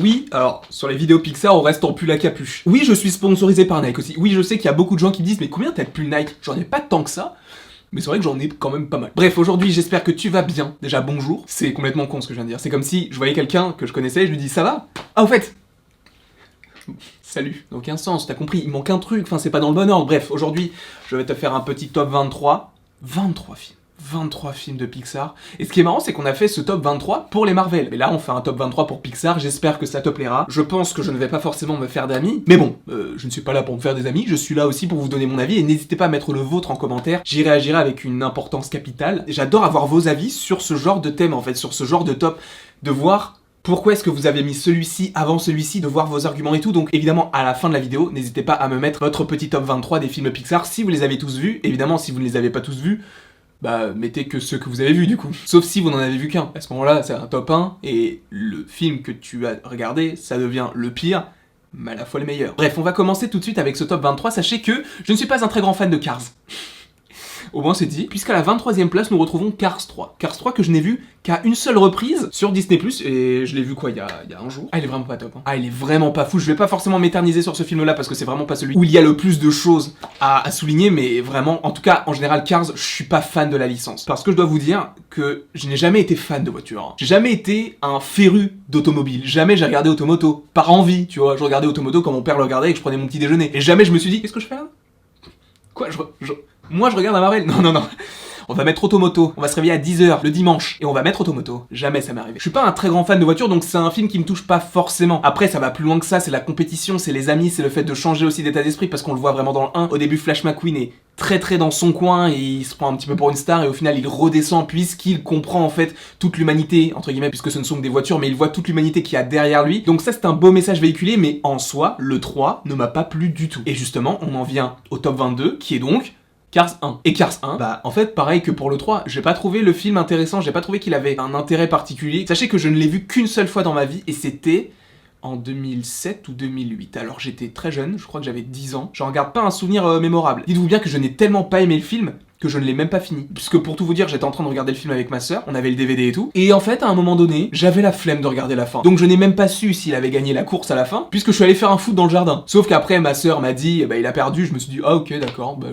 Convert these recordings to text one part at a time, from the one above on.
Oui, alors, sur les vidéos Pixar, on reste en pull à capuche. Oui, je suis sponsorisé par Nike aussi. Oui, je sais qu'il y a beaucoup de gens qui me disent, mais combien t'as de pull Nike? J'en ai pas tant que ça. Mais c'est vrai que j'en ai quand même pas mal. Bref, aujourd'hui, j'espère que tu vas bien. Déjà, bonjour. C'est complètement con ce que je viens de dire. C'est comme si je voyais quelqu'un que je connaissais et je lui dis, ça va? Ah, au fait, salut. Donc, un sens, t'as compris, il manque un truc. Enfin, c'est pas dans le bon ordre. Bref, aujourd'hui, je vais te faire un petit top 23. 23 films. 23 films de Pixar. Et ce qui est marrant, c'est qu'on a fait ce top 23 pour les Marvel. Mais là, on fait un top 23 pour Pixar. J'espère que ça te plaira. Je pense que je ne vais pas forcément me faire d'amis. Mais bon, je ne suis pas là pour me faire des amis. Je suis là aussi pour vous donner mon avis. Et n'hésitez pas à mettre le vôtre en commentaire. J'y réagirai avec une importance capitale. J'adore avoir vos avis sur ce genre de thème, en fait, sur ce genre de top. De voir pourquoi est-ce que vous avez mis celui-ci avant celui-ci, de voir vos arguments et tout. Donc évidemment, à la fin de la vidéo, n'hésitez pas à me mettre votre petit top 23 des films Pixar si vous les avez tous vus. Évidemment, si vous ne les avez pas tous vus, bah mettez que ceux que vous avez vus du coup. Sauf si vous n'en avez vu qu'un. À ce moment-là, c'est un top 1, et le film que tu as regardé, ça devient le pire, mais à la fois le meilleur. Bref, on va commencer tout de suite avec ce top 23. Sachez que je ne suis pas un très grand fan de Cars. Au moins c'est dit, puisqu'à la 23e place, nous retrouvons Cars 3. Cars 3 que je n'ai vu qu'à une seule reprise sur Disney+, et je l'ai vu quoi, il y a un jour. Ah, il est vraiment pas top, hein. Ah, il est vraiment pas fou. Je vais pas forcément m'éterniser sur ce film-là, parce que c'est vraiment pas celui où il y a le plus de choses à souligner, mais vraiment, en tout cas, en général, Cars, je suis pas fan de la licence. Parce que je dois vous dire que je n'ai jamais été fan de voiture, hein. J'ai jamais été un féru d'automobile. Jamais j'ai regardé Automoto. Par envie, tu vois. Je regardais Automoto quand mon père le regardait et que je prenais mon petit déjeuner. Et jamais je me suis dit, qu'est-ce que je fais là? Quoi, moi je regarde un Marvel. Non. On va mettre Automoto, on va se réveiller à 10h le dimanche, et on va mettre Automoto. Jamais ça m'est arrivé. Je suis pas un très grand fan de voiture, donc c'est un film qui me touche pas forcément. Après, ça va plus loin que ça, c'est la compétition, c'est les amis, c'est le fait de changer aussi d'état d'esprit, parce qu'on le voit vraiment dans le 1. Au début, Flash McQueen est très dans son coin, et il se prend un petit peu pour une star, et au final, il redescend, puisqu'il comprend en fait toute l'humanité, entre guillemets, puisque ce ne sont que des voitures, mais il voit toute l'humanité qu'il y a derrière lui. Donc ça, c'est un beau message véhiculé, mais en soi, le 3 ne m'a pas plu du tout. Et justement, on en vient au top 22, qui est donc Cars 1. Et Cars 1, bah en fait pareil que pour le 3, j'ai pas trouvé le film intéressant, j'ai pas trouvé qu'il avait un intérêt particulier. Sachez que je ne l'ai vu qu'une seule fois dans ma vie, et c'était en 2007 ou 2008. Alors j'étais très jeune, je crois que j'avais 10 ans. J'en garde pas un souvenir mémorable. Dites-vous bien que je n'ai tellement pas aimé le film que je ne l'ai même pas fini. Puisque pour tout vous dire, j'étais en train de regarder le film avec ma sœur, on avait le DVD et tout, et en fait, à un moment donné, j'avais la flemme de regarder la fin. Donc je n'ai même pas su s'il avait gagné la course à la fin, puisque je suis allé faire un foot dans le jardin. Sauf qu'après, ma sœur m'a dit, bah il a perdu, je me suis dit, ah ok, d'accord, bah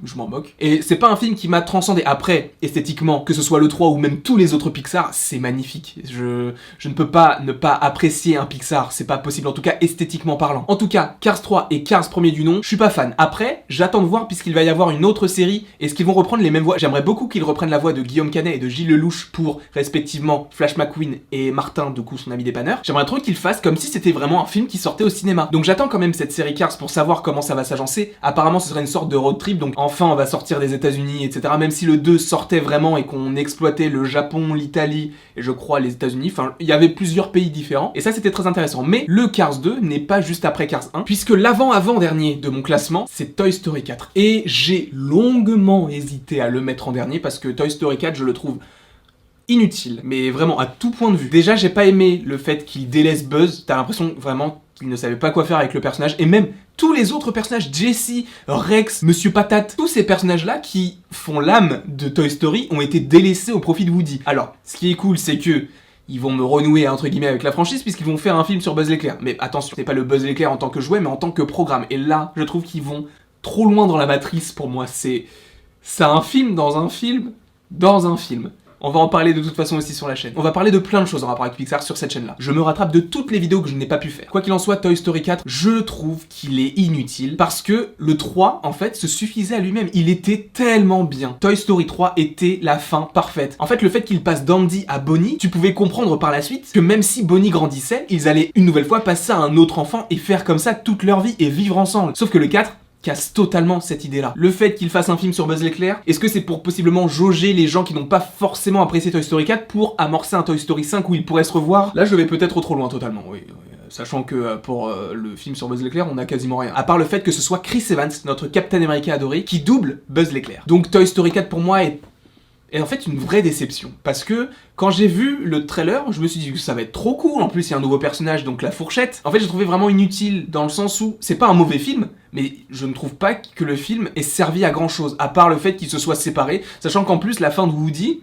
je m'en moque. Et c'est pas un film qui m'a transcendé. Après, esthétiquement, que ce soit le 3 ou même tous les autres Pixar, c'est magnifique. Je ne peux pas ne pas apprécier un Pixar, c'est pas possible, en tout cas esthétiquement parlant. En tout cas, Cars 3 et Cars premier du nom, je suis pas fan. Après, j'attends de voir, puisqu'il va y avoir une autre série, est-ce qu'ils vont reprendre les mêmes voix? J'aimerais beaucoup qu'ils reprennent la voix de Guillaume Canet et de Gilles Lelouch pour, respectivement, Flash McQueen et Martin, du coup, son ami dépanneur. J'aimerais trop qu'ils fassent comme si c'était vraiment un film qui sortait au cinéma. Donc j'attends quand même cette série Cars pour savoir comment ça va s'agencer. Apparemment, ce serait une sorte de road trip, donc enfin, on va sortir des États-Unis, etc. Même si le 2 sortait vraiment et qu'on exploitait le Japon, l'Italie et je crois les États-Unis, enfin, il y avait plusieurs pays différents, et ça c'était très intéressant. Mais le Cars 2 n'est pas juste après Cars 1, puisque l'avant-avant-dernier de mon classement, c'est Toy Story 4. Et j'ai longuement hésité à le mettre en dernier, parce que Toy Story 4, je le trouve inutile, mais vraiment à tout point de vue. Déjà, j'ai pas aimé le fait qu'il délaisse Buzz, t'as l'impression vraiment qu'il ne savait pas quoi faire avec le personnage, et même tous les autres personnages, Jessie, Rex, Monsieur Patate, tous ces personnages-là qui font l'âme de Toy Story ont été délaissés au profit de Woody. Alors, ce qui est cool, c'est que ils vont me renouer entre guillemets avec la franchise, puisqu'ils vont faire un film sur Buzz l'éclair. Mais attention, c'est pas le Buzz l'éclair en tant que jouet, mais en tant que programme. Et là, je trouve qu'ils vont trop loin dans la matrice pour moi. C'est un film dans un film dans un film. On va en parler de toute façon aussi sur la chaîne. On va parler de plein de choses en rapport avec Pixar sur cette chaîne-là. Je me rattrape de toutes les vidéos que je n'ai pas pu faire. Quoi qu'il en soit, Toy Story 4, je trouve qu'il est inutile, parce que le 3, en fait, se suffisait à lui-même. Il était tellement bien. Toy Story 3 était la fin parfaite. En fait, le fait qu'il passe d'Andy à Bonnie, tu pouvais comprendre par la suite que même si Bonnie grandissait, ils allaient une nouvelle fois passer à un autre enfant et faire comme ça toute leur vie et vivre ensemble. Sauf que le 4 casse totalement cette idée-là. Le fait qu'il fasse un film sur Buzz l'éclair, est-ce que c'est pour possiblement jauger les gens qui n'ont pas forcément apprécié Toy Story 4 pour amorcer un Toy Story 5 où ils pourraient se revoir? Là, je vais peut-être trop loin totalement, oui. Sachant que pour le film sur Buzz l'éclair, on a quasiment rien. À part le fait que ce soit Chris Evans, notre Captain America adoré, qui double Buzz l'éclair. Donc Toy Story 4 pour moi est en fait une vraie déception, parce que quand j'ai vu le trailer, je me suis dit que ça va être trop cool, en plus il y a un nouveau personnage, donc la fourchette. En fait, j'ai trouvé vraiment inutile, dans le sens où c'est pas un mauvais film, mais je ne trouve pas que le film ait servi à grand chose, à part le fait qu'il se soit séparé, sachant qu'en plus la fin de Woody,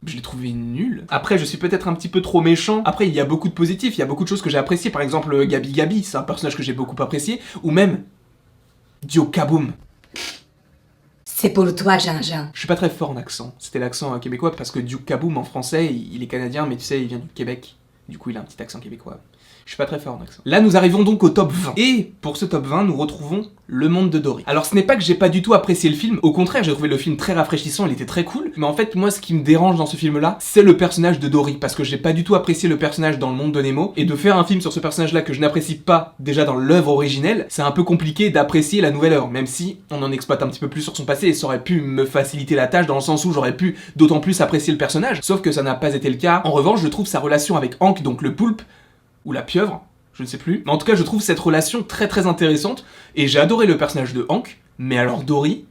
Je l'ai trouvé nul. Après, je suis peut-être un petit peu trop méchant. Après, il y a beaucoup de positifs, il y a beaucoup de choses que j'ai appréciées. Par exemple, Gabi Gabi, c'est un personnage que j'ai beaucoup apprécié. Ou même Dio Kaboom. C'est pour toi, Gingerre. Je suis pas très fort en accent. C'était l'accent québécois parce que Duke Kaboom en français, il est canadien, mais tu sais, il vient du Québec. Du coup, il a un petit accent québécois. Je suis pas très fort en accent. Là, nous arrivons donc au top 20. Et pour ce top 20, nous retrouvons Le Monde de Dory. Alors, ce n'est pas que j'ai pas du tout apprécié le film. Au contraire, j'ai trouvé le film très rafraîchissant, il était très cool. Mais en fait, moi, ce qui me dérange dans ce film-là, c'est le personnage de Dory. Parce que j'ai pas du tout apprécié le personnage dans Le Monde de Nemo. Et de faire un film sur ce personnage-là que je n'apprécie pas déjà dans l'œuvre originelle, c'est un peu compliqué d'apprécier la nouvelle œuvre. Même si on en exploite un petit peu plus sur son passé et ça aurait pu me faciliter la tâche dans le sens où j'aurais pu d'autant plus apprécier le personnage. Sauf que ça n'a pas été le cas. En revanche, je trouve sa relation avec Hank, donc le poulpe, ou la pieuvre, je ne sais plus. Mais en tout cas, je trouve cette relation très très intéressante. Et j'ai adoré le personnage de Hank. Mais alors Dory,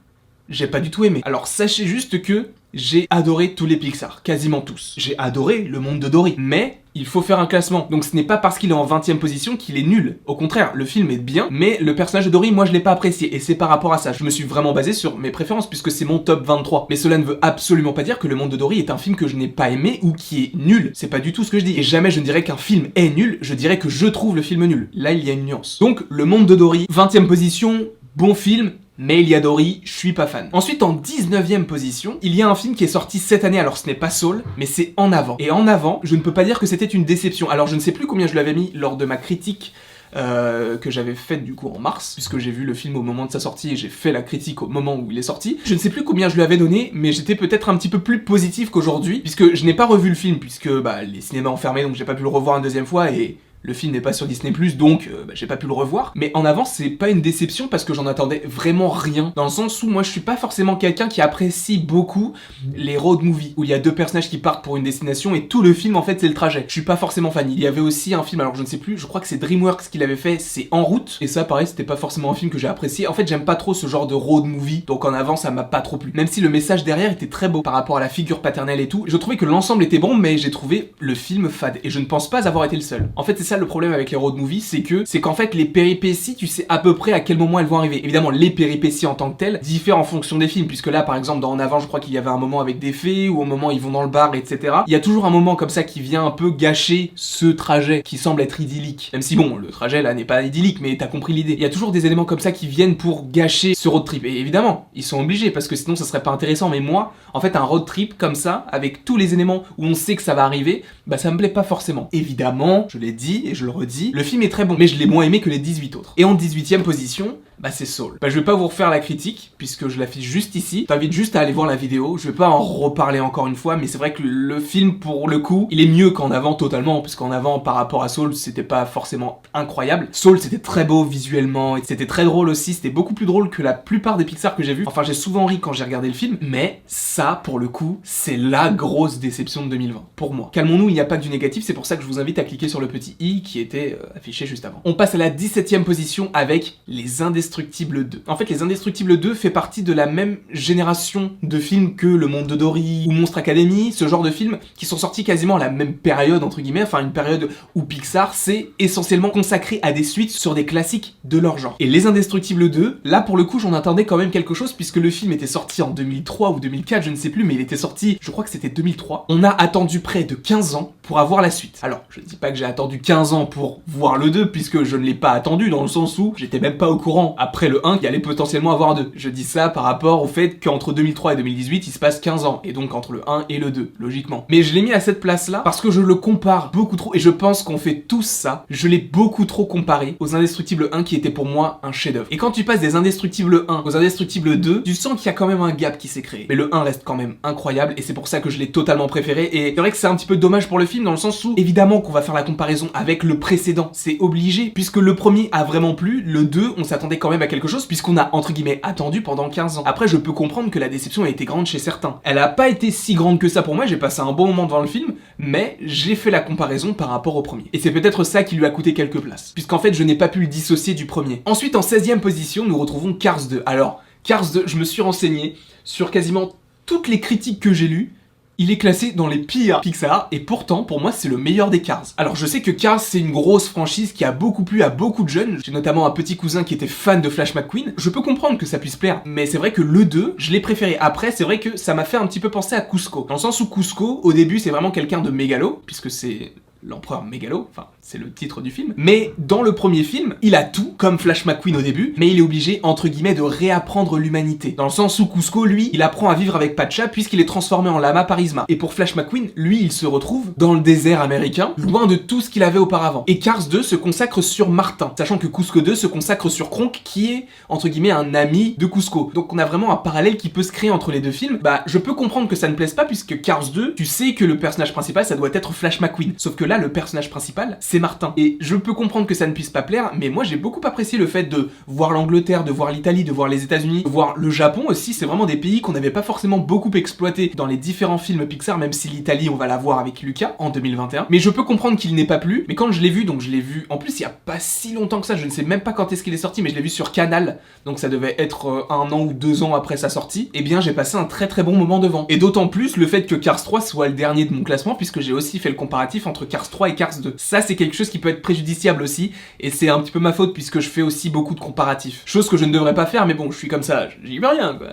j'ai pas du tout aimé. Alors sachez juste que j'ai adoré tous les Pixar. Quasiment tous. J'ai adoré Le Monde de Dory. Mais il faut faire un classement. Donc ce n'est pas parce qu'il est en 20ème position qu'il est nul. Au contraire, le film est bien. Mais le personnage de Dory, moi je l'ai pas apprécié. Et c'est par rapport à ça. Je me suis vraiment basé sur mes préférences puisque c'est mon top 23. Mais cela ne veut absolument pas dire que Le Monde de Dory est un film que je n'ai pas aimé ou qui est nul. C'est pas du tout ce que je dis. Et jamais je ne dirais qu'un film est nul. Je dirais que je trouve le film nul. Là, il y a une nuance. Donc Le Monde de Dory, 20ème position, bon film. Mais il y a Dory, je suis pas fan. Ensuite, en 19ème position, il y a un film qui est sorti cette année, alors ce n'est pas Soul, mais c'est En Avant. Et En Avant, je ne peux pas dire que c'était une déception. Alors je ne sais plus combien je l'avais mis lors de ma critique que j'avais faite du coup en mars, puisque j'ai vu le film au moment de sa sortie et j'ai fait la critique au moment où il est sorti. Je ne sais plus combien je lui avais donné, mais j'étais peut-être un petit peu plus positif qu'aujourd'hui, puisque je n'ai pas revu le film, puisque les cinémas ont fermé, donc j'ai pas pu le revoir une deuxième fois et... Le film n'est pas sur Disney+, donc j'ai pas pu le revoir. Mais En Avant, c'est pas une déception parce que j'en attendais vraiment rien. Dans le sens où moi je suis pas forcément quelqu'un qui apprécie beaucoup les road movies, où il y a deux personnages qui partent pour une destination et tout le film en fait c'est le trajet. Je suis pas forcément fan. Il y avait aussi un film, alors je ne sais plus, je crois que c'est DreamWorks qui l'avait fait, c'est En Route. Et ça pareil, c'était pas forcément un film que j'ai apprécié. En fait j'aime pas trop ce genre de road movie, donc En Avant ça m'a pas trop plu. Même si le message derrière était très beau par rapport à la figure paternelle et tout. Je trouvais que l'ensemble était bon, mais j'ai trouvé le film fade. Et je ne pense pas avoir été le seul. En fait c'est ça le problème avec les road movies, c'est qu'en fait les péripéties, tu sais à peu près à quel moment elles vont arriver. Évidemment, les péripéties en tant que telles diffèrent en fonction des films, puisque là par exemple dans En Avant, je crois qu'il y avait un moment avec des fées, ou au moment où ils vont dans le bar, etc. Il y a toujours un moment comme ça qui vient un peu gâcher ce trajet qui semble être idyllique. Même si bon, le trajet là n'est pas idyllique, mais t'as compris l'idée. Il y a toujours des éléments comme ça qui viennent pour gâcher ce road trip. Et évidemment, ils sont obligés, parce que sinon ça serait pas intéressant. Mais moi, en fait, un road trip comme ça, avec tous les éléments où on sait que ça va arriver, bah ça me plaît pas forcément. Évidemment, je l'ai dit et je le redis, le film est très bon, mais je l'ai moins aimé que les 18 autres. Et en 18ème position, bah c'est Soul. Bah je vais pas vous refaire la critique, puisque je l'affiche juste ici. T'invite juste à aller voir la vidéo, je vais pas en reparler encore une fois, mais c'est vrai que le film, pour le coup, il est mieux qu'En Avant totalement, parce qu'En Avant, par rapport à Soul, c'était pas forcément incroyable. Soul, c'était très beau visuellement, et c'était très drôle aussi, c'était beaucoup plus drôle que la plupart des Pixar que j'ai vus. Enfin, j'ai souvent ri quand j'ai regardé le film, mais ça, pour le coup, c'est la grosse déception de 2020, pour moi. Calmons-nous, il n'y a pas que du négatif, c'est pour ça que je vous invite à cliquer sur le petit i qui était affiché juste avant. On passe à la 17ème position avec Les Indestructibles 2. En fait, Les Indestructibles 2 fait partie de la même génération de films que Le Monde de Dory ou Monstre Academy, ce genre de films qui sont sortis quasiment à la même période, entre guillemets, enfin une période où Pixar s'est essentiellement consacré à des suites sur des classiques de leur genre. Et Les Indestructibles 2, là pour le coup j'en attendais quand même quelque chose puisque le film était sorti en 2003 ou 2004, je ne sais plus, mais il était sorti, je crois que c'était 2003. On a attendu près de 15 ans pour avoir la suite. Alors, je ne dis pas que j'ai attendu 15 ans pour voir le 2, puisque je ne l'ai pas attendu, dans le sens où j'étais même pas au courant, après le 1, qu'il allait potentiellement avoir un 2. Je dis ça par rapport au fait qu'entre 2003 et 2018, il se passe 15 ans, et donc entre le 1 et le 2, logiquement. Mais je l'ai mis à cette place-là, parce que je le compare beaucoup trop, et je pense qu'on fait tous ça, je l'ai beaucoup trop comparé aux Indestructibles 1, qui était pour moi un chef-d'œuvre. Et quand tu passes des Indestructibles 1 aux Indestructibles 2, tu sens qu'il y a quand même un gap qui s'est créé. Mais le 1 reste quand même incroyable, et c'est pour ça que je l'ai totalement préféré, et c'est vrai que c'est un petit peu dommage pour le film, dans le sens où, évidemment qu'on va faire la comparaison avec le précédent, c'est obligé, puisque le premier a vraiment plu, le 2, on s'attendait quand même à quelque chose, puisqu'on a, entre guillemets, attendu pendant 15 ans. Après, je peux comprendre que la déception a été grande chez certains. Elle a pas été si grande que ça pour moi, j'ai passé un bon moment devant le film, mais j'ai fait la comparaison par rapport au premier. Et c'est peut-être ça qui lui a coûté quelques places, puisqu'en fait, je n'ai pas pu le dissocier du premier. Ensuite, en 16ème position, nous retrouvons Cars 2. Alors, Cars 2, je me suis renseigné sur quasiment toutes les critiques que j'ai lues, Il est classé dans les pires Pixar, et pourtant, pour moi, c'est le meilleur des Cars. Alors, je sais que Cars, c'est une grosse franchise qui a beaucoup plu à beaucoup de jeunes. J'ai notamment un petit cousin qui était fan de Flash McQueen. Je peux comprendre que ça puisse plaire, mais c'est vrai que le 2, je l'ai préféré. Après, c'est vrai que ça m'a fait un petit peu penser à Cusco. Dans le sens où Cusco, au début, c'est vraiment quelqu'un de mégalo, puisque c'est l'empereur mégalo, enfin c'est le titre du film, mais dans le premier film, il a tout, comme Flash McQueen au début, mais il est obligé, entre guillemets, de réapprendre l'humanité. Dans le sens où Cusco, lui, il apprend à vivre avec Pacha puisqu'il est transformé en lama par Yzma. Et pour Flash McQueen, lui, il se retrouve dans le désert américain, loin de tout ce qu'il avait auparavant. Et Cars 2 se consacre sur Martin, sachant que Cusco 2 se consacre sur Kronk, qui est, entre guillemets, un ami de Cusco. Donc on a vraiment un parallèle qui peut se créer entre les deux films. Bah, je peux comprendre que ça ne plaise pas, puisque Cars 2, tu sais que le personnage principal, ça doit être Flash McQueen. Sauf que là, le personnage principal, c'est Martin. Et je peux comprendre que ça ne puisse pas plaire, mais moi j'ai beaucoup apprécié le fait de voir l'Angleterre, de voir l'Italie, de voir les États-Unis, de voir le Japon aussi. C'est vraiment des pays qu'on n'avait pas forcément beaucoup exploité dans les différents films Pixar, même si l'Italie on va la voir avec Luca en 2021. Mais je peux comprendre qu'il n'ait pas plu, mais quand je l'ai vu, donc je l'ai vu en plus il y a pas si longtemps que ça, je ne sais même pas quand est-ce qu'il est sorti, mais je l'ai vu sur Canal, donc ça devait être 1 an ou 2 ans après sa sortie, et bien j'ai passé un très très bon moment devant. Et d'autant plus le fait que Cars 3 soit le dernier de mon classement, puisque j'ai aussi fait le comparatif entre Cars 3 et Cars 2. Ça c'est quelque chose qui peut être préjudiciable aussi, et c'est un petit peu ma faute puisque je fais aussi beaucoup de comparatifs. Chose que je ne devrais pas faire, mais bon, je suis comme ça, j'y vais rien, quoi.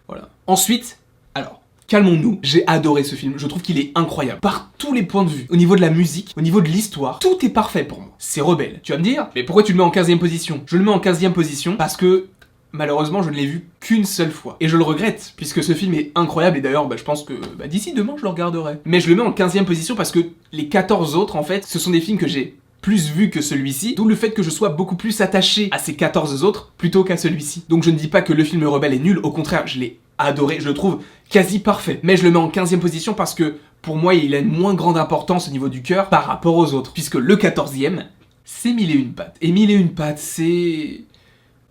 Voilà. Ensuite, alors, calmons-nous, j'ai adoré ce film, je trouve qu'il est incroyable, par tous les points de vue. Au niveau de la musique, au niveau de l'histoire, tout est parfait pour moi. C'est rebelle. Tu vas me dire, mais pourquoi tu le mets en 15e position? Je le mets en 15e position parce que malheureusement, je ne l'ai vu qu'une seule fois. Et je le regrette, puisque ce film est incroyable, et d'ailleurs, je pense que d'ici demain, je le regarderai. Mais je le mets en 15e position parce que les 14 autres, en fait, ce sont des films que j'ai plus vu que celui-ci, d'où le fait que je sois beaucoup plus attaché à ces 14 autres plutôt qu'à celui-ci. Donc je ne dis pas que le film Rebelle est nul, au contraire, je l'ai adoré, je le trouve quasi parfait. Mais je le mets en 15e position parce que, pour moi, il a une moins grande importance au niveau du cœur par rapport aux autres. Puisque le 14e, c'est Mille et une pattes. Et Mille et une pattes, c'est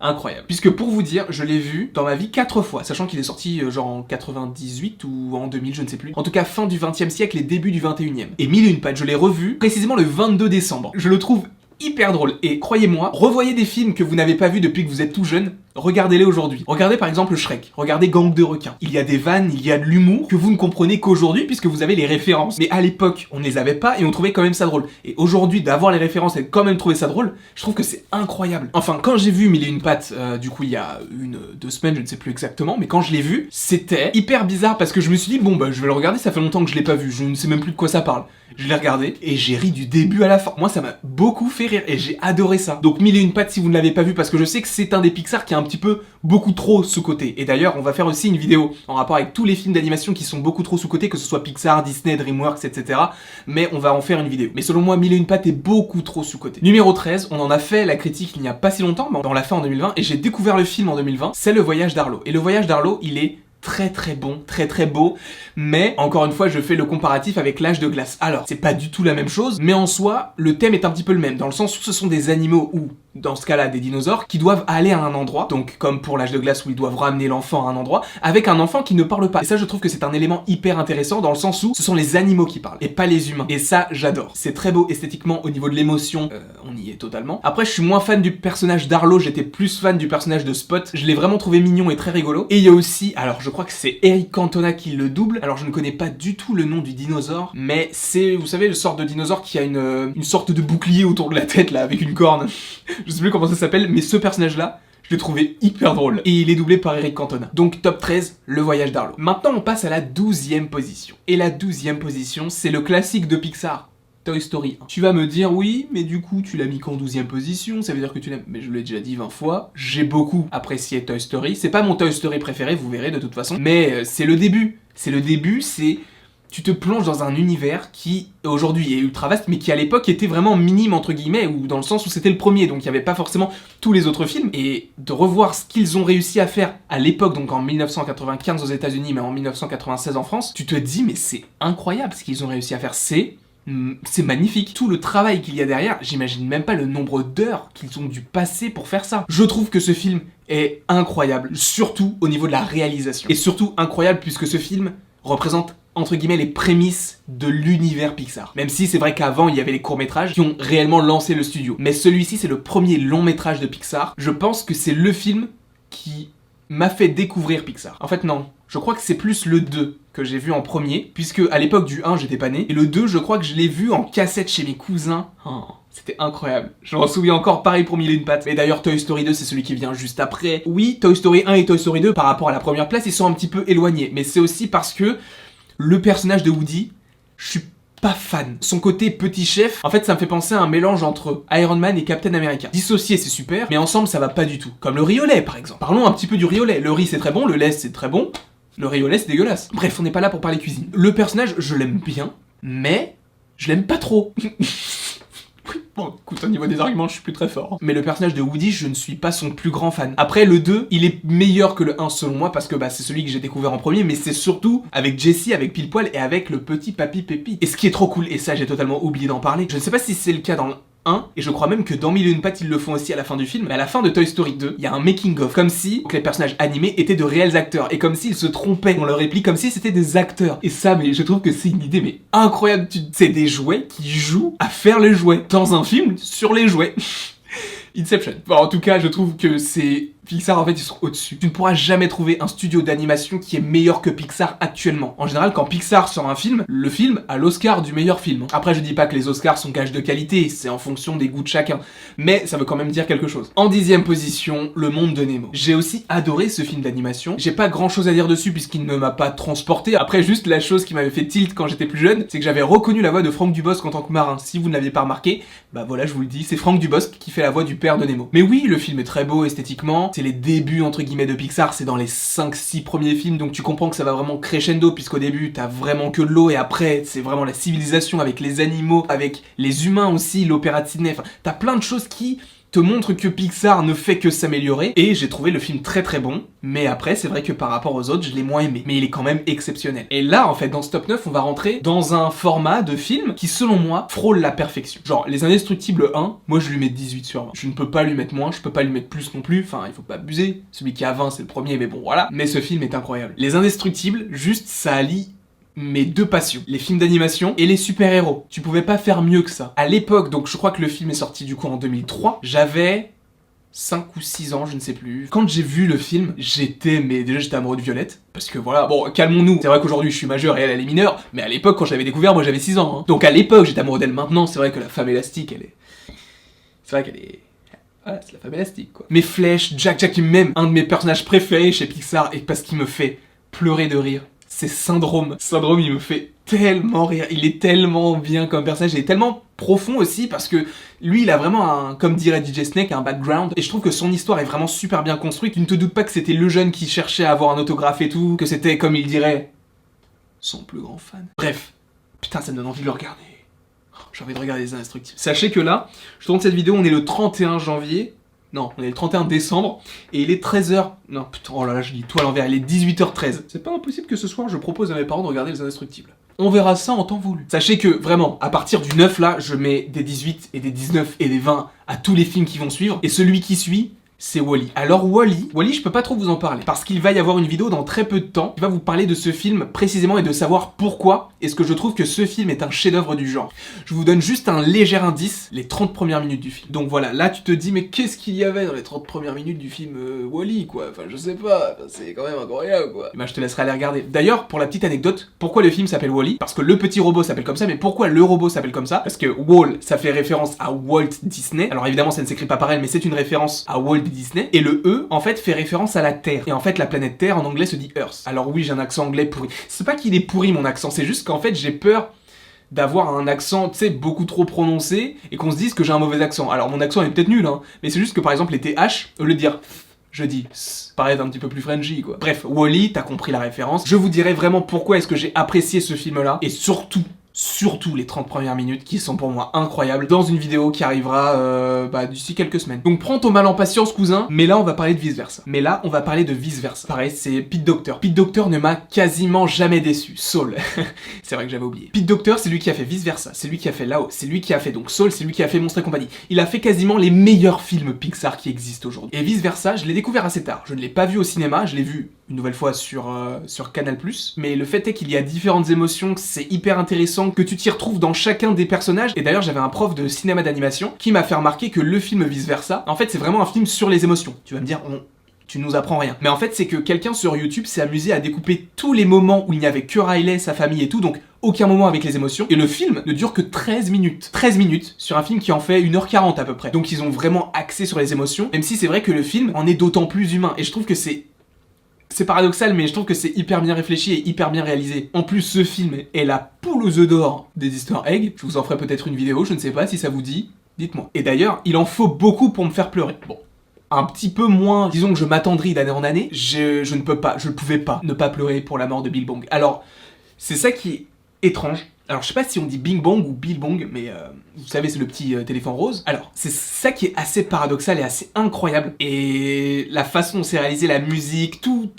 incroyable. Puisque pour vous dire, je l'ai vu dans ma vie 4 fois, sachant qu'il est sorti genre en 98 ou en 2000, je ne sais plus. En tout cas, fin du 20e siècle et début du 21e. Et Mille et une pattes, je l'ai revu précisément le 22 décembre. Je le trouve hyper drôle. Et croyez-moi, revoyez des films que vous n'avez pas vus depuis que vous êtes tout jeune, regardez-les aujourd'hui. Regardez par exemple Shrek, regardez Gang de requins. Il y a des vannes, il y a de l'humour que vous ne comprenez qu'aujourd'hui puisque vous avez les références. Mais à l'époque, on ne les avait pas et on trouvait quand même ça drôle. Et aujourd'hui, d'avoir les références et de quand même trouver ça drôle, je trouve que c'est incroyable. Enfin, quand j'ai vu Mille et une pattes, du coup il y a 2 semaines, je ne sais plus exactement, mais quand je l'ai vu, c'était hyper bizarre parce que je me suis dit, bon je vais le regarder, ça fait longtemps que je l'ai pas vu, je ne sais même plus de quoi ça parle. Je l'ai regardé et j'ai ri du début à la fin. Moi, ça m'a beaucoup fait rire et j'ai adoré ça. Donc Mille et une pattes si vous ne l'avez pas vu, parce que je sais que c'est un des Pixar qui est un petit peu beaucoup trop sous-coté. Et d'ailleurs, on va faire aussi une vidéo en rapport avec tous les films d'animation qui sont beaucoup trop sous-cotés, que ce soit Pixar, Disney, DreamWorks, etc. Mais on va en faire une vidéo. Mais selon moi, Mille et une pattes est beaucoup trop sous-coté. Numéro 13, on en a fait la critique il n'y a pas si longtemps, mais on l'a fait en 2020, et j'ai découvert le film en 2020, c'est Le Voyage d'Arlo. Et Le Voyage d'Arlo, il est très très bon, très très beau, mais encore une fois je fais le comparatif avec L'Âge de glace. Alors, c'est pas du tout la même chose, mais en soi, le thème est un petit peu le même, dans le sens où ce sont des animaux, ou dans ce cas-là des dinosaures, qui doivent aller à un endroit, donc comme pour L'Âge de glace où ils doivent ramener l'enfant à un endroit, avec un enfant qui ne parle pas. Et ça je trouve que c'est un élément hyper intéressant dans le sens où ce sont les animaux qui parlent, et pas les humains. Et ça j'adore. C'est très beau esthétiquement, au niveau de l'émotion, on y est totalement. Après je suis moins fan du personnage d'Arlo, j'étais plus fan du personnage de Spot, je l'ai vraiment trouvé mignon et très rigolo. Et il y a aussi, alors je crois que c'est Eric Cantona qui le double, alors je ne connais pas du tout le nom du dinosaure, mais c'est, vous savez, le sort de dinosaure qui a une sorte de bouclier autour de la tête là, avec une corne. Je sais plus comment ça s'appelle, mais ce personnage-là, je l'ai trouvé hyper drôle. Et il est doublé par Eric Cantona. Donc top 13, Le Voyage d'Arlo. Maintenant, on passe à la 12e position. Et la 12e position, c'est le classique de Pixar, Toy Story 1. Tu vas me dire, oui, mais du coup, tu l'as mis qu'en 12e position, ça veut dire que tu l'aimes. Mais je l'ai déjà dit 20 fois, j'ai beaucoup apprécié Toy Story. C'est pas mon Toy Story préféré, vous verrez de toute façon. Mais c'est le début. C'est le début, c'est... Tu te plonges dans un univers qui, aujourd'hui, est ultra vaste, mais qui à l'époque était vraiment minime, entre guillemets, ou dans le sens où c'était le premier, donc il n'y avait pas forcément tous les autres films. Et de revoir ce qu'ils ont réussi à faire à l'époque, donc en 1995 aux États-Unis, mais en 1996 en France, tu te dis, mais c'est incroyable ce qu'ils ont réussi à faire, c'est magnifique. Tout le travail qu'il y a derrière, j'imagine même pas le nombre d'heures qu'ils ont dû passer pour faire ça. Je trouve que ce film est incroyable, surtout au niveau de la réalisation. Et surtout incroyable puisque ce film représente entre guillemets les prémices de l'univers Pixar. Même si c'est vrai qu'avant il y avait les courts-métrages qui ont réellement lancé le studio. Mais celui-ci c'est le premier long-métrage de Pixar. Je pense que c'est le film qui m'a fait découvrir Pixar. En fait non, je crois que c'est plus le 2 que j'ai vu en premier, puisque à l'époque du 1 j'étais pas né, et le 2 je crois que je l'ai vu en cassette chez mes cousins. Oh, c'était incroyable. Je m'en souviens encore, pareil pour Mille et une pattes. Mais d'ailleurs Toy Story 2 c'est celui qui vient juste après. Oui, Toy Story 1 et Toy Story 2 par rapport à la première place ils sont un petit peu éloignés, mais c'est aussi parce que le personnage de Woody, je suis pas fan. Son côté petit chef, en fait ça me fait penser à un mélange entre Iron Man et Captain America. Dissocié c'est super, mais ensemble ça va pas du tout. Comme le riz au lait par exemple. Parlons un petit peu du riz au lait. Le riz c'est très bon, le lait c'est très bon, le riz au lait c'est dégueulasse. Bref, on n'est pas là pour parler cuisine. Le personnage, je l'aime bien, mais je l'aime pas trop. Bon, écoute, au niveau des arguments, je suis plus très fort. Mais le personnage de Woody, je ne suis pas son plus grand fan. Après, le 2, il est meilleur que le 1 selon moi, parce que bah, c'est celui que j'ai découvert en premier, mais c'est surtout avec Jessie, avec Pile Poil et avec le petit papy Pépi. Et ce qui est trop cool, et ça j'ai totalement oublié d'en parler, je ne sais pas si c'est le cas dans le 1, et je crois même que dans Mille et une pattes ils le font aussi à la fin du film, mais à la fin de Toy Story 2, il y a un making of, comme si les personnages animés étaient de réels acteurs, et comme s'ils se trompaient dans leur réplique, comme si c'était des acteurs. Et ça, mais je trouve que c'est une idée mais incroyable, c'est des jouets qui jouent à faire les jouets, dans un film sur les jouets. Inception. Bon, en tout cas, je trouve que c'est... Pixar, en fait, ils sont au-dessus. Tu ne pourras jamais trouver un studio d'animation qui est meilleur que Pixar actuellement. En général, quand Pixar sort un film, le film a l'Oscar du meilleur film. Après, je dis pas que les Oscars sont gage de qualité, c'est en fonction des goûts de chacun. Mais ça veut quand même dire quelque chose. En 10e position, Le Monde de Nemo. J'ai aussi adoré ce film d'animation. J'ai pas grand-chose à dire dessus puisqu'il ne m'a pas transporté. Après, juste la chose qui m'avait fait tilt quand j'étais plus jeune, c'est que j'avais reconnu la voix de Franck Dubosc en tant que marin. Si vous ne l'aviez pas remarqué, bah voilà, je vous le dis, c'est Franck Dubosc qui fait la voix du père de Nemo. Mais oui, le film est très beau esthétiquement, c'est les débuts entre guillemets de Pixar, c'est dans les 5-6 premiers films, donc tu comprends que ça va vraiment crescendo, puisqu'au début t'as vraiment que de l'eau, et après c'est vraiment la civilisation avec les animaux, avec les humains aussi, l'opéra de Sydney, enfin t'as plein de choses qui te montre que Pixar ne fait que s'améliorer, et j'ai trouvé le film très très bon, mais après c'est vrai que par rapport aux autres je l'ai moins aimé, mais il est quand même exceptionnel. Et là en fait dans ce top 9 on va rentrer dans un format de film qui selon moi frôle la perfection. Genre Les Indestructibles 1, moi je lui mets 18 sur 20. Je ne peux pas lui mettre moins, je peux pas lui mettre plus non plus, enfin il faut pas abuser, celui qui a 20 c'est le premier mais bon voilà, mais ce film est incroyable. Les Indestructibles, juste ça allie mes deux passions, les films d'animation et les super-héros. Tu pouvais pas faire mieux que ça. À l'époque, donc je crois que le film est sorti du coup en 2003, j'avais 5 ou 6 ans, je ne sais plus. Quand j'ai vu le film, déjà j'étais amoureux de Violette, parce que voilà, bon, calmons-nous. C'est vrai qu'aujourd'hui je suis majeur et elle est mineure, mais à l'époque quand je l'avais découvert, moi j'avais 6 ans. Hein. Donc à l'époque j'étais amoureux d'elle. Maintenant, c'est vrai que la femme élastique, c'est vrai qu'elle est... Voilà, c'est la femme élastique quoi. Mes flèches, Jack même, un de mes personnages préférés chez Pixar, et parce qu'il me fait pleurer de rire. C'est Syndrome. Syndrome, il me fait tellement rire. Il est tellement bien comme personnage. Il est tellement profond aussi parce que lui, il a vraiment comme dirait DJ Snake, un background. Et je trouve que son histoire est vraiment super bien construite. Tu ne te doutes pas que c'était le jeune qui cherchait à avoir un autographe et tout. Que c'était, comme il dirait, son plus grand fan. Bref. Putain, ça me donne envie de le regarder. J'ai envie de regarder Les Indestructibles. Sachez que là, je tourne cette vidéo, on est le 31 janvier. Non, on est le 31 décembre, et il est 13h... Non, putain, oh là là, je dis tout à l'envers, il est 18h13. C'est pas impossible que ce soir, je propose à mes parents de regarder Les Indestructibles. On verra ça en temps voulu. Sachez que, vraiment, à partir du 9, là, je mets des 18, et des 19, et des 20 à tous les films qui vont suivre, et celui qui suit... c'est Wall-E. Alors Wall-E, je peux pas trop vous en parler, parce qu'il va y avoir une vidéo dans très peu de temps qui va vous parler de ce film précisément et de savoir pourquoi est-ce que je trouve que ce film est un chef-d'œuvre du genre. Je vous donne juste un léger indice, les 30 premières minutes du film. Donc voilà, là tu te dis mais qu'est-ce qu'il y avait dans les 30 premières minutes du film Wall-E quoi, enfin je sais pas, c'est quand même incroyable quoi. Et ben je te laisserai aller regarder. D'ailleurs, pour la petite anecdote, pourquoi le film s'appelle Wall-E? Parce que le petit robot s'appelle comme ça, mais pourquoi le robot s'appelle comme ça? Parce que Wall, ça fait référence à Walt Disney. Alors évidemment ça ne s'écrit pas pareil, mais c'est une référence à Walt Disney, et le E, en fait, fait référence à la Terre. Et en fait, la planète Terre, en anglais, se dit Earth. Alors oui, j'ai un accent anglais pourri. C'est pas qu'il est pourri, mon accent, c'est juste qu'en fait, j'ai peur d'avoir un accent, tu sais, beaucoup trop prononcé, et qu'on se dise que j'ai un mauvais accent. Alors, mon accent est peut-être nul, hein, mais c'est juste que, par exemple, les TH, au lieu de dire... je dis paraît un petit peu plus Frenchy, quoi. Bref, Wall-E, t'as compris la référence. Je vous dirai vraiment pourquoi est-ce que j'ai apprécié ce film-là, et surtout les 30 premières minutes qui sont pour moi incroyables dans une vidéo qui arrivera d'ici quelques semaines. Donc prends ton mal en patience cousin, mais là on va parler de vice versa. Pareil, c'est Pete Docter. Pete Docter ne m'a quasiment jamais déçu. Soul, c'est vrai que j'avais oublié. Pete Docter, c'est lui qui a fait vice versa, c'est lui qui a fait Lao, c'est lui qui a fait donc Soul, c'est lui qui a fait Monstres et compagnie. Il a fait quasiment les meilleurs films Pixar qui existent aujourd'hui. Et vice versa, je l'ai découvert assez tard. Je ne l'ai pas vu au cinéma, je l'ai vu une nouvelle fois sur Canal+. Mais le fait est qu'il y a différentes émotions, que c'est hyper intéressant, que tu t'y retrouves dans chacun des personnages. Et d'ailleurs, j'avais un prof de cinéma d'animation qui m'a fait remarquer que le film Vice Versa, en fait, c'est vraiment un film sur les émotions. Tu vas me dire, tu nous apprends rien. Mais en fait, c'est que quelqu'un sur YouTube s'est amusé à découper tous les moments où il n'y avait que Riley, sa famille et tout, donc aucun moment avec les émotions. Et le film ne dure que 13 minutes. 13 minutes sur un film qui en fait 1h40 à peu près. Donc ils ont vraiment axé sur les émotions, même si c'est vrai que le film en est d'autant plus humain. Et je trouve que c'est paradoxal, mais je trouve que c'est hyper bien réfléchi et hyper bien réalisé. En plus, ce film est la poule aux œufs d'or des Easter eggs. Je vous en ferai peut-être une vidéo, je ne sais pas si ça vous dit. Dites-moi. Et d'ailleurs, il en faut beaucoup pour me faire pleurer. Bon. Un petit peu moins, disons que je m'attendris d'année en année, je ne pouvais pas ne pas pleurer pour la mort de Bill Bong. Alors, c'est ça qui est étrange. Alors, je sais pas si on dit Bing Bong ou Bill Bong, mais vous savez, c'est le petit téléphone rose. Alors, c'est ça qui est assez paradoxal et assez incroyable. Et la façon dont c'est réalisé, la musique, tout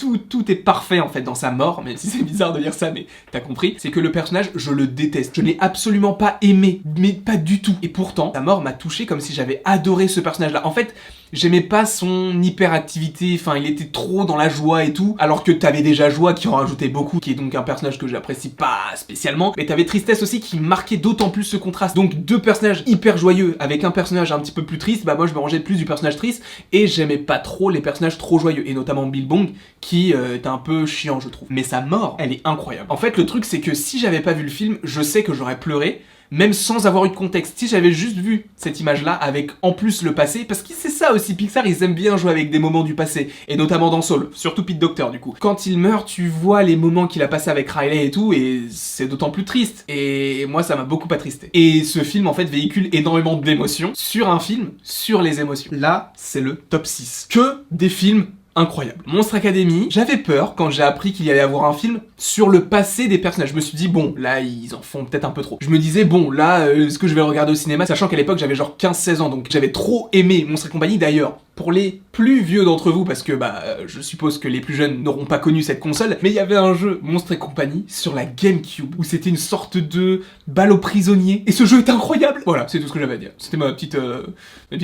est parfait en fait dans sa mort, même si c'est bizarre de dire ça, mais t'as compris. C'est que le personnage, je le déteste. Je l'ai absolument pas aimé, mais pas du tout. Et pourtant, sa mort m'a touché comme si j'avais adoré ce personnage-là. En fait, j'aimais pas son hyperactivité, enfin il était trop dans la joie et tout, alors que t'avais déjà Joie qui en rajoutait beaucoup, qui est donc un personnage que j'apprécie pas spécialement, mais t'avais Tristesse aussi qui marquait d'autant plus ce contraste. Donc deux personnages hyper joyeux avec un personnage un petit peu plus triste, bah moi je me rangeais plus du personnage triste, et j'aimais pas trop les personnages trop joyeux, et notamment Bill Bong, qui est un peu chiant je trouve. Mais sa mort, elle est incroyable. En fait le truc c'est que si j'avais pas vu le film, je sais que j'aurais pleuré, même sans avoir eu de contexte. Si j'avais juste vu cette image-là, avec en plus le passé, parce que c'est ça aussi, Pixar, ils aiment bien jouer avec des moments du passé, et notamment dans Soul, surtout Pete Docter du coup. Quand il meurt, tu vois les moments qu'il a passés avec Riley et tout, et c'est d'autant plus triste. Et moi, ça m'a beaucoup attristé. Et ce film, en fait, véhicule énormément d'émotions sur un film, sur les émotions. Là, c'est le top 6. Que des films incroyable. Monstre Academy, j'avais peur quand j'ai appris qu'il y allait avoir un film sur le passé des personnages. Je me suis dit, bon, là, ils en font peut-être un peu trop. Je me disais, bon, là, est-ce que je vais le regarder au cinéma, sachant qu'à l'époque, j'avais genre 15-16 ans, donc j'avais trop aimé Monstre et compagnie. D'ailleurs, pour les plus vieux d'entre vous, parce que, je suppose que les plus jeunes n'auront pas connu cette console, mais il y avait un jeu, Monstre et compagnie, sur la GameCube, où c'était une sorte de balle aux prisonniers, et ce jeu était incroyable. Voilà, c'est tout ce que j'avais à dire. C'était ma petite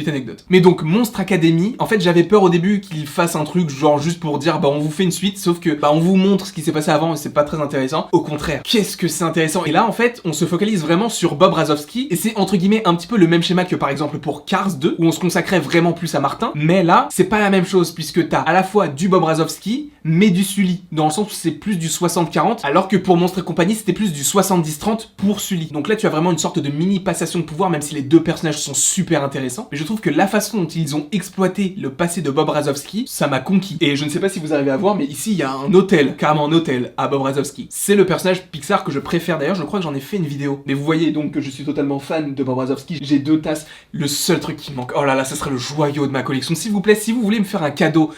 anecdote. Mais donc, Monstre Academy, en fait, j'avais peur au début qu'il fasse un truc genre juste pour dire on vous fait une suite, sauf que on vous montre ce qui s'est passé avant et c'est pas très intéressant. Au contraire, qu'est-ce que c'est intéressant. Et là en fait on se focalise vraiment sur Bob Razowski, et c'est entre guillemets un petit peu le même schéma que par exemple pour Cars 2 où on se consacrait vraiment plus à Martin, mais là c'est pas la même chose puisque t'as à la fois du Bob Razowski mais du Sully, dans le sens où c'est plus du 60-40, alors que pour Monstre et compagnie c'était plus du 70-30 pour Sully. Donc là tu as vraiment une sorte de mini passation de pouvoir, même si les deux personnages sont super intéressants, mais je trouve que la façon dont ils ont exploité le passé de Bob Razowski, ça m'a conquis. Et je ne sais pas si vous arrivez à voir, mais ici il y a un hôtel, carrément un hôtel à Bob Razowski. C'est le personnage Pixar que je préfère, d'ailleurs je crois que j'en ai fait une vidéo. Mais vous voyez donc que je suis totalement fan de Bob Razowski, j'ai 2 tasses, le seul truc qui me manque, oh là là, ça serait le joyau de ma collection. S'il vous plaît, si vous voulez me faire un cadeau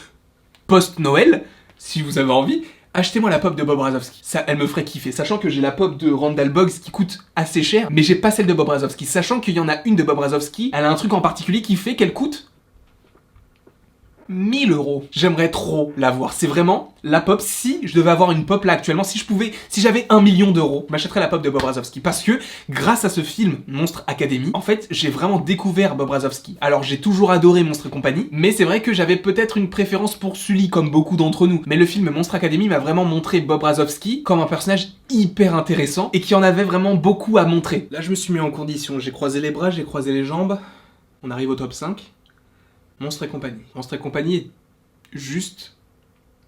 post-Noël, si vous avez envie, achetez-moi la pop de Bob Razowski. Ça, elle me ferait kiffer. Sachant que j'ai la pop de Randall Boggs qui coûte assez cher, mais j'ai pas celle de Bob Razowski. Sachant qu'il y en a une de Bob Razowski, elle a un truc en particulier qui fait qu'elle coûte 1000 €. J'aimerais trop l'avoir. C'est vraiment la pop. Si je devais avoir une pop là actuellement, si j'avais 1 million d'euros, je m'achèterais la pop de Bob Razowski. Parce que, grâce à ce film, Monstre Academy, en fait, j'ai vraiment découvert Bob Razowski. Alors, j'ai toujours adoré Monstre et compagnie, mais c'est vrai que j'avais peut-être une préférence pour Sully, comme beaucoup d'entre nous. Mais le film Monstre Academy m'a vraiment montré Bob Razowski comme un personnage hyper intéressant et qui en avait vraiment beaucoup à montrer. Là, je me suis mis en condition. J'ai croisé les bras, j'ai croisé les jambes. On arrive au top 5. Monstre et compagnie. Monstre et compagnie est juste,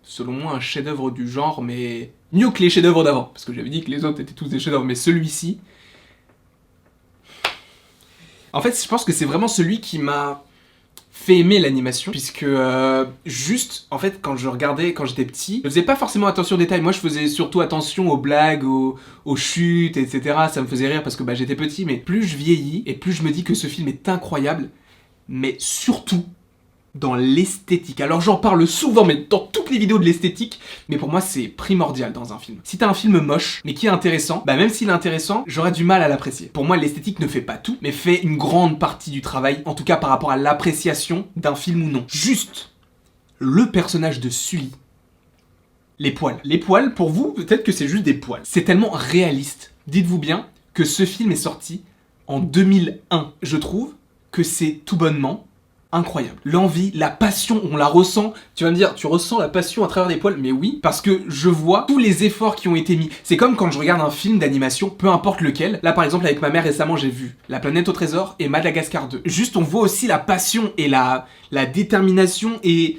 selon moi, un chef-d'œuvre du genre, mais mieux que les chefs-d'œuvre d'avant. Parce que j'avais dit que les autres étaient tous des chefs-d'œuvre, mais celui-ci... En fait, je pense que c'est vraiment celui qui m'a fait aimer l'animation, puisque juste, en fait, quand je regardais, quand j'étais petit, je faisais pas forcément attention aux détails. Moi, je faisais surtout attention aux blagues, aux chutes, etc. Ça me faisait rire parce que j'étais petit, mais plus je vieillis, et plus je me dis que ce film est incroyable, mais surtout dans l'esthétique. Alors j'en parle souvent, mais dans toutes les vidéos de l'esthétique, mais pour moi c'est primordial dans un film. Si t'as un film moche, mais qui est intéressant, même s'il est intéressant, j'aurais du mal à l'apprécier. Pour moi l'esthétique ne fait pas tout, mais fait une grande partie du travail, en tout cas par rapport à l'appréciation d'un film ou non. Juste, le personnage de Sully. Les poils. Les poils, pour vous, peut-être que c'est juste des poils. C'est tellement réaliste. Dites-vous bien que ce film est sorti en 2001. Je trouve que c'est tout bonnement incroyable. L'envie, la passion, on la ressent. Tu vas me dire, tu ressens la passion à travers des poils? Mais oui, parce que je vois tous les efforts qui ont été mis. C'est comme quand je regarde un film d'animation, peu importe lequel. Là, par exemple, avec ma mère récemment, j'ai vu La Planète au Trésor et Madagascar 2. Juste, on voit aussi la passion et la détermination et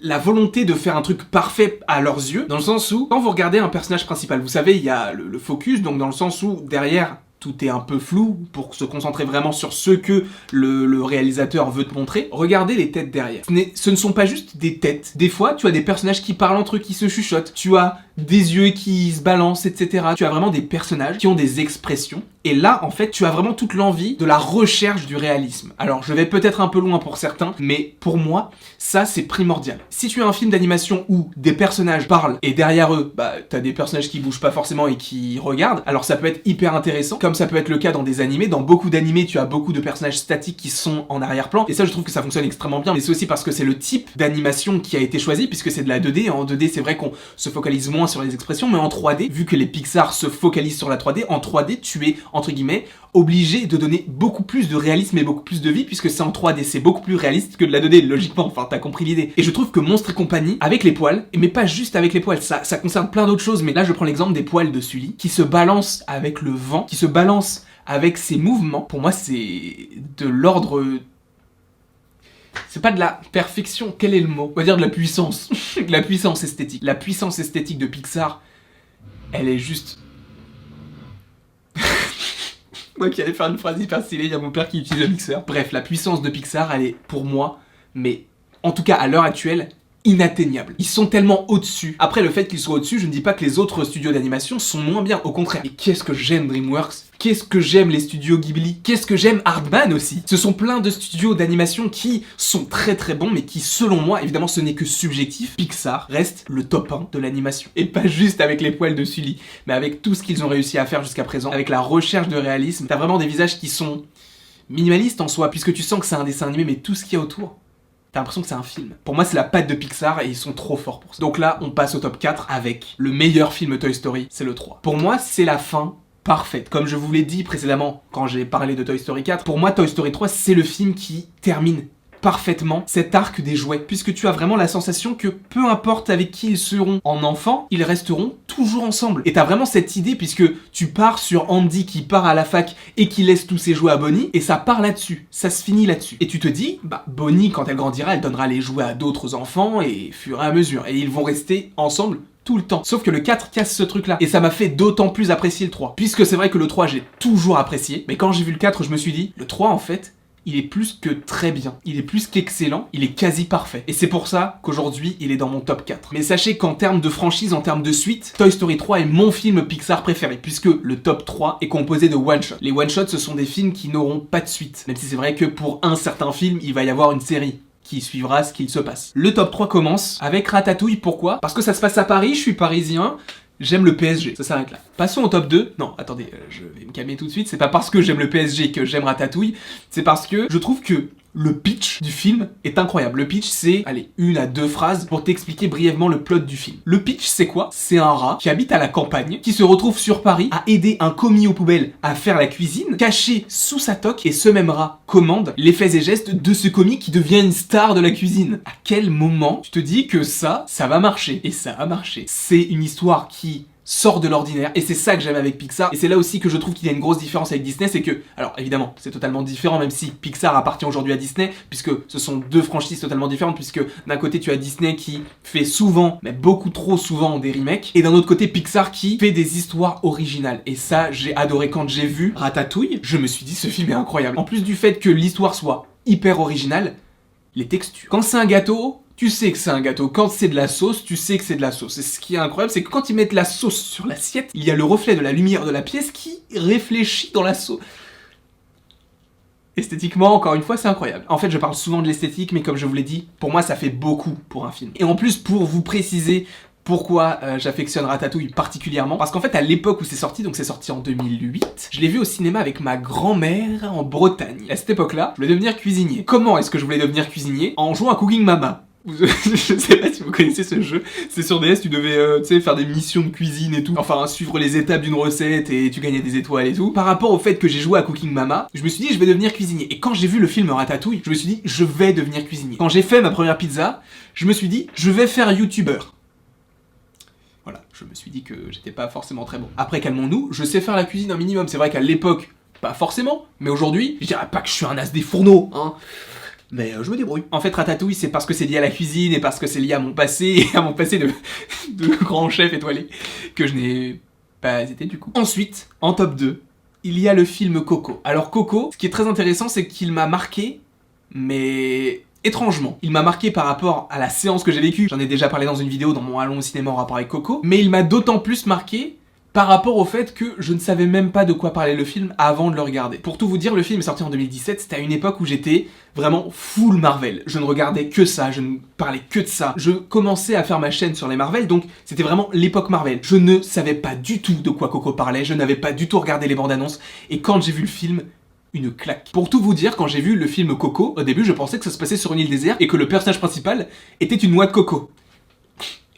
la volonté de faire un truc parfait à leurs yeux, dans le sens où, quand vous regardez un personnage principal, vous savez, il y a le focus, donc dans le sens où, derrière, tout est un peu flou pour se concentrer vraiment sur ce que le réalisateur veut te montrer. Regardez les têtes derrière. Ce ne sont pas juste des têtes. Des fois, tu as des personnages qui parlent entre eux, qui se chuchotent. Tu as des yeux qui se balancent, etc. Tu as vraiment des personnages qui ont des expressions. Et là, en fait, tu as vraiment toute l'envie de la recherche du réalisme. Alors, je vais peut-être un peu loin pour certains, mais pour moi, ça, c'est primordial. Si tu as un film d'animation où des personnages parlent et derrière eux, bah, t'as des personnages qui bougent pas forcément et qui regardent, alors ça peut être hyper intéressant, comme ça peut être le cas dans des animés. Dans beaucoup d'animés, tu as beaucoup de personnages statiques qui sont en arrière-plan, et ça, je trouve que ça fonctionne extrêmement bien, mais c'est aussi parce que c'est le type d'animation qui a été choisi, puisque c'est de la 2D. En 2D, c'est vrai qu'on se focalise moins sur les expressions, mais en 3D, vu que les Pixar se focalisent sur la 3D, en 3D, tu es, entre guillemets, obligé de donner beaucoup plus de réalisme et beaucoup plus de vie, puisque c'est en 3D, c'est beaucoup plus réaliste que de la 2D, logiquement, enfin t'as compris l'idée. Et je trouve que Monstres et compagnie, avec les poils, mais pas juste avec les poils, ça concerne plein d'autres choses, mais là je prends l'exemple des poils de Sully, qui se balancent avec le vent, qui se balancent avec ses mouvements. Pour moi c'est de l'ordre... C'est pas de la perfection, quel est le mot? On va dire de la puissance, de la puissance esthétique. La puissance esthétique de Pixar, elle est juste... Moi qui allais faire une phrase hyper stylée, il y a mon père qui utilise le mixeur. Bref, la puissance de Pixar, elle est pour moi, mais en tout cas à l'heure actuelle, inatteignable. Ils sont tellement au-dessus. Après, le fait qu'ils soient au-dessus, je ne dis pas que les autres studios d'animation sont moins bien, au contraire. Mais qu'est-ce que j'aime DreamWorks? Qu'est-ce que j'aime les studios Ghibli? Qu'est-ce que j'aime Aardman aussi? Ce sont plein de studios d'animation qui sont très très bons, mais qui, selon moi, évidemment ce n'est que subjectif, Pixar reste le top 1 de l'animation. Et pas juste avec les poils de Sully, mais avec tout ce qu'ils ont réussi à faire jusqu'à présent, avec la recherche de réalisme. T'as vraiment des visages qui sont minimalistes en soi, puisque tu sens que c'est un dessin animé, mais tout ce qu'il y a autour, t'as l'impression que c'est un film. Pour moi, c'est la patte de Pixar et ils sont trop forts pour ça. Donc là, on passe au top 4 avec le meilleur film Toy Story, c'est le 3. Pour moi, c'est la fin parfaite. Comme je vous l'ai dit précédemment quand j'ai parlé de Toy Story 4, pour moi, Toy Story 3, c'est le film qui termine parfaitement cet arc des jouets, puisque tu as vraiment la sensation que peu importe avec qui ils seront en enfant, ils resteront toujours ensemble. Et t'as vraiment cette idée, puisque tu pars sur Andy qui part à la fac et qui laisse tous ses jouets à Bonnie, et ça part là-dessus, ça se finit là-dessus. Et tu te dis, bah Bonnie, quand elle grandira, elle donnera les jouets à d'autres enfants, et fur et à mesure, et ils vont rester ensemble tout le temps. Sauf que le 4 casse ce truc là. Et ça m'a fait d'autant plus apprécier le 3. Puisque c'est vrai que le 3 j'ai toujours apprécié, mais quand j'ai vu le 4 je me suis dit, le 3 en fait, il est plus que très bien, il est plus qu'excellent, il est quasi parfait. Et c'est pour ça qu'aujourd'hui, il est dans mon top 4. Mais sachez qu'en termes de franchise, en termes de suite, Toy Story 3 est mon film Pixar préféré, puisque le top 3 est composé de one-shots. Les one-shots, ce sont des films qui n'auront pas de suite, même si c'est vrai que pour un certain film, il va y avoir une série qui suivra ce qu'il se passe. Le top 3 commence avec Ratatouille, pourquoi? Parce que ça se passe à Paris, je suis parisien, j'aime le PSG, ça s'arrête là. Passons au top 2. Non, attendez, je vais me calmer tout de suite. C'est pas parce que j'aime le PSG que j'aime Ratatouille, c'est parce que je trouve que le pitch du film est incroyable. Le pitch, c'est, allez, 1 à 2 phrases pour t'expliquer brièvement le plot du film. Le pitch, c'est quoi? C'est un rat qui habite à la campagne, qui se retrouve sur Paris à aider un commis aux poubelles à faire la cuisine, caché sous sa toque, et ce même rat commande les faits et gestes de ce commis qui devient une star de la cuisine. À quel moment tu te dis que ça va marcher? Et ça a marché. C'est une histoire qui sort de l'ordinaire, et c'est ça que j'aime avec Pixar, et c'est là aussi que je trouve qu'il y a une grosse différence avec Disney, c'est que, alors évidemment, c'est totalement différent, même si Pixar appartient aujourd'hui à Disney, puisque ce sont deux franchises totalement différentes, puisque d'un côté tu as Disney qui fait souvent, mais beaucoup trop souvent, des remakes, et d'un autre côté Pixar qui fait des histoires originales, et ça j'ai adoré. Quand j'ai vu Ratatouille, je me suis dit ce film est incroyable. En plus du fait que l'histoire soit hyper originale, les textures. Quand c'est un gâteau, tu sais que c'est un gâteau. Quand c'est de la sauce, tu sais que c'est de la sauce. Et ce qui est incroyable, c'est que quand ils mettent la sauce sur l'assiette, il y a le reflet de la lumière de la pièce qui réfléchit dans la sauce. Esthétiquement, encore une fois, c'est incroyable. En fait, je parle souvent de l'esthétique, mais comme je vous l'ai dit, pour moi, ça fait beaucoup pour un film. Et en plus, pour vous préciser pourquoi j'affectionne Ratatouille particulièrement, parce qu'en fait, à l'époque où c'est sorti, donc c'est sorti en 2008, je l'ai vu au cinéma avec ma grand-mère en Bretagne. À cette époque-là, je voulais devenir cuisinier. Comment est-ce que je voulais devenir cuisinier? En jouant à Cooking Mama. Je sais pas si vous connaissez ce jeu, c'est sur DS, tu devais tu sais, faire des missions de cuisine et tout, enfin suivre les étapes d'une recette et tu gagnais des étoiles et tout. Par rapport au fait que j'ai joué à Cooking Mama, je me suis dit je vais devenir cuisinier. Et quand j'ai vu le film Ratatouille, je me suis dit je vais devenir cuisinier. Quand j'ai fait ma première pizza, je me suis dit je vais faire youtubeur. Voilà, je me suis dit que j'étais pas forcément très bon. Après calmons-nous, je sais faire la cuisine un minimum, c'est vrai qu'à l'époque, pas forcément, mais aujourd'hui, je dirais pas que je suis un as des fourneaux, hein. mais je me débrouille. En fait, Ratatouille, c'est parce que c'est lié à la cuisine et parce que c'est lié à mon passé et à mon passé de grand chef étoilé que je n'ai pas été du coup. Ensuite, en top 2, il y a le film Coco. Alors Coco, ce qui est très intéressant, c'est qu'il m'a marqué, mais étrangement. Il m'a marqué par rapport à la séance que j'ai vécue. J'en ai déjà parlé dans une vidéo dans mon Allons au cinéma en rapport avec Coco, mais il m'a d'autant plus marqué par rapport au fait que je ne savais même pas de quoi parlait le film avant de le regarder. Pour tout vous dire, le film est sorti en 2017, c'était à une époque où j'étais vraiment full Marvel. Je ne regardais que ça, je ne parlais que de ça. Je commençais à faire ma chaîne sur les Marvel, donc c'était vraiment l'époque Marvel. Je ne savais pas du tout de quoi Coco parlait, je n'avais pas du tout regardé les bandes annonces, et quand j'ai vu le film, une claque. Pour tout vous dire, quand j'ai vu le film Coco, au début je pensais que ça se passait sur une île déserte et que le personnage principal était une noix de coco.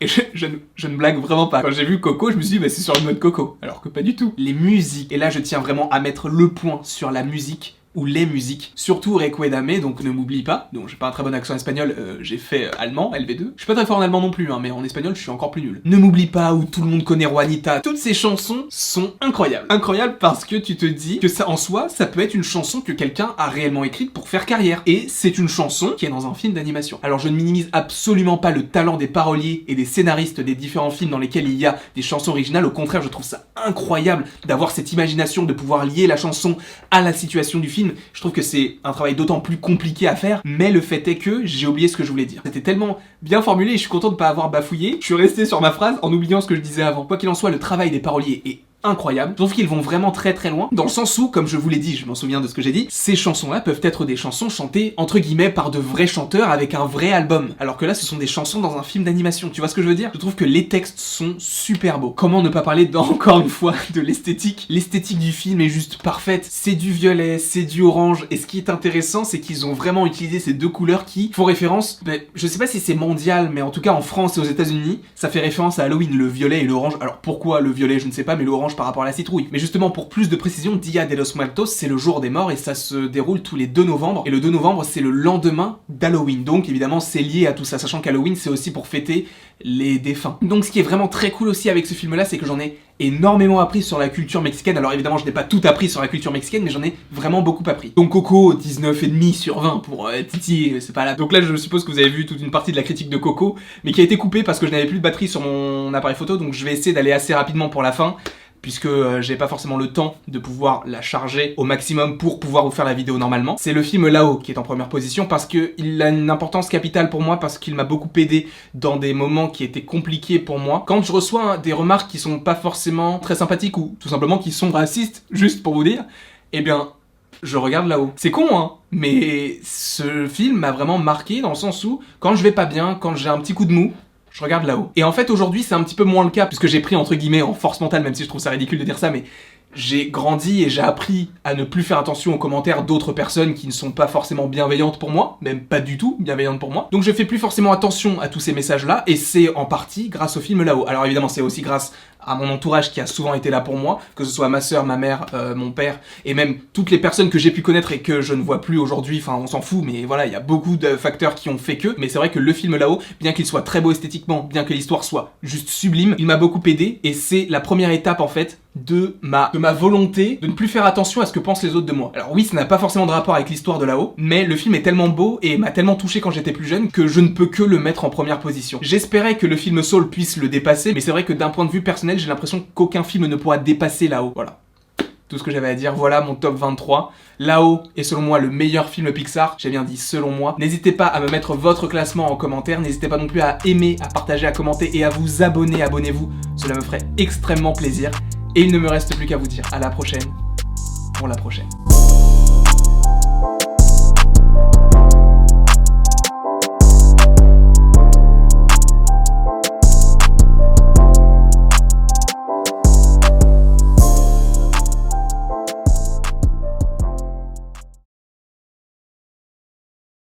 Et je ne blague vraiment pas. Quand j'ai vu Coco, je me suis dit, bah c'est sur une noix de coco. Alors que pas du tout. Les musiques, et là je tiens vraiment à mettre le point sur la musique, ou les musiques, surtout Requedame, donc ne m'oublie pas, donc j'ai pas un très bon accent espagnol, j'ai fait allemand, LV2, je suis pas très fort en allemand non plus, hein, mais en espagnol je suis encore plus nul. Ne m'oublie pas, où tout le monde connaît Juanita, toutes ces chansons sont incroyables. Incroyables parce que tu te dis que ça en soi, ça peut être une chanson que quelqu'un a réellement écrite pour faire carrière, et c'est une chanson qui est dans un film d'animation. Alors je ne minimise absolument pas le talent des paroliers et des scénaristes des différents films dans lesquels il y a des chansons originales, au contraire je trouve ça incroyable d'avoir cette imagination, de pouvoir lier la chanson à la situation du film. Je trouve que c'est un travail d'autant plus compliqué à faire, mais le fait est que j'ai oublié ce que je voulais dire. C'était tellement bien formulé et je suis content de pas avoir bafouillé. Je suis resté sur ma phrase en oubliant ce que je disais avant. Quoi qu'il en soit, le travail des paroliers est incroyable. Je trouve qu'ils vont vraiment très très loin, dans le sens où, comme je vous l'ai dit, je m'en souviens de ce que j'ai dit, ces chansons-là peuvent être des chansons chantées, entre guillemets, par de vrais chanteurs avec un vrai album. Alors que là, ce sont des chansons dans un film d'animation. Tu vois ce que je veux dire? Je trouve que les textes sont super beaux. Comment ne pas parler, encore une fois, de l'esthétique? L'esthétique du film est juste parfaite. C'est du violet, c'est du orange, et ce qui est intéressant, c'est qu'ils ont vraiment utilisé ces deux couleurs qui font référence, je sais pas si c'est mondial, mais en tout cas en France et aux États-Unis, ça fait référence à Halloween, le violet et l'orange. Alors pourquoi le violet, je ne sais pas, mais l'orange par rapport à la citrouille. Mais justement, pour plus de précision, Dia de los Muertos, c'est le jour des morts et ça se déroule tous les 2 novembre. Et le 2 novembre, c'est le lendemain d'Halloween. Donc évidemment, c'est lié à tout ça, sachant qu'Halloween, c'est aussi pour fêter les défunts. Donc ce qui est vraiment très cool aussi avec ce film-là, c'est que j'en ai énormément appris sur la culture mexicaine. Alors évidemment, je n'ai pas tout appris sur la culture mexicaine, mais j'en ai vraiment beaucoup appris. Donc Coco, 19,5 sur 20 pour Titi, c'est pas là. Donc là, je suppose que vous avez vu toute une partie de la critique de Coco, mais qui a été coupée parce que je n'avais plus de batterie sur mon appareil photo, donc je vais essayer d'aller assez rapidement pour la fin, puisque j'ai pas forcément le temps de pouvoir la charger au maximum pour pouvoir vous faire la vidéo normalement. C'est le film Là-haut qui est en première position parce qu'il a une importance capitale pour moi, parce qu'il m'a beaucoup aidé dans des moments qui étaient compliqués pour moi. Quand je reçois des remarques qui sont pas forcément très sympathiques ou tout simplement qui sont racistes, juste pour vous dire, eh bien, je regarde Là-haut. C'est con, hein, mais ce film m'a vraiment marqué dans le sens où, quand je vais pas bien, quand j'ai un petit coup de mou, je regarde Là-haut. Et en fait, aujourd'hui, c'est un petit peu moins le cas, puisque j'ai pris, entre guillemets, en force mentale, même si je trouve ça ridicule de dire ça, mais j'ai grandi et j'ai appris à ne plus faire attention aux commentaires d'autres personnes qui ne sont pas forcément bienveillantes pour moi, même pas du tout bienveillantes pour moi. Donc je fais plus forcément attention à tous ces messages-là, et c'est en partie grâce au film Là-haut. Alors évidemment, c'est aussi grâce à mon entourage qui a souvent été là pour moi, que ce soit ma sœur, ma mère, mon père, et même toutes les personnes que j'ai pu connaître et que je ne vois plus aujourd'hui, enfin on s'en fout, mais voilà, il y a beaucoup de facteurs qui ont fait que, mais c'est vrai que le film Là-haut, bien qu'il soit très beau esthétiquement, bien que l'histoire soit juste sublime, il m'a beaucoup aidé, et c'est la première étape en fait de ma volonté de ne plus faire attention à ce que pensent les autres de moi. Alors oui, ça n'a pas forcément de rapport avec l'histoire de Là-haut, mais le film est tellement beau et m'a tellement touché quand j'étais plus jeune que je ne peux que le mettre en première position. J'espérais que le film Soul puisse le dépasser, mais c'est vrai que d'un point de vue personnel, j'ai l'impression qu'aucun film ne pourra dépasser Là-haut. Voilà. Tout ce que j'avais à dire, voilà mon top 23. Là-haut est selon moi le meilleur film Pixar, j'ai bien dit selon moi. N'hésitez pas à me mettre votre classement en commentaire, n'hésitez pas non plus à aimer, à partager, à commenter et à vous abonner, abonnez-vous, cela me ferait extrêmement plaisir. Et il ne me reste plus qu'à vous dire à la prochaine pour la prochaine.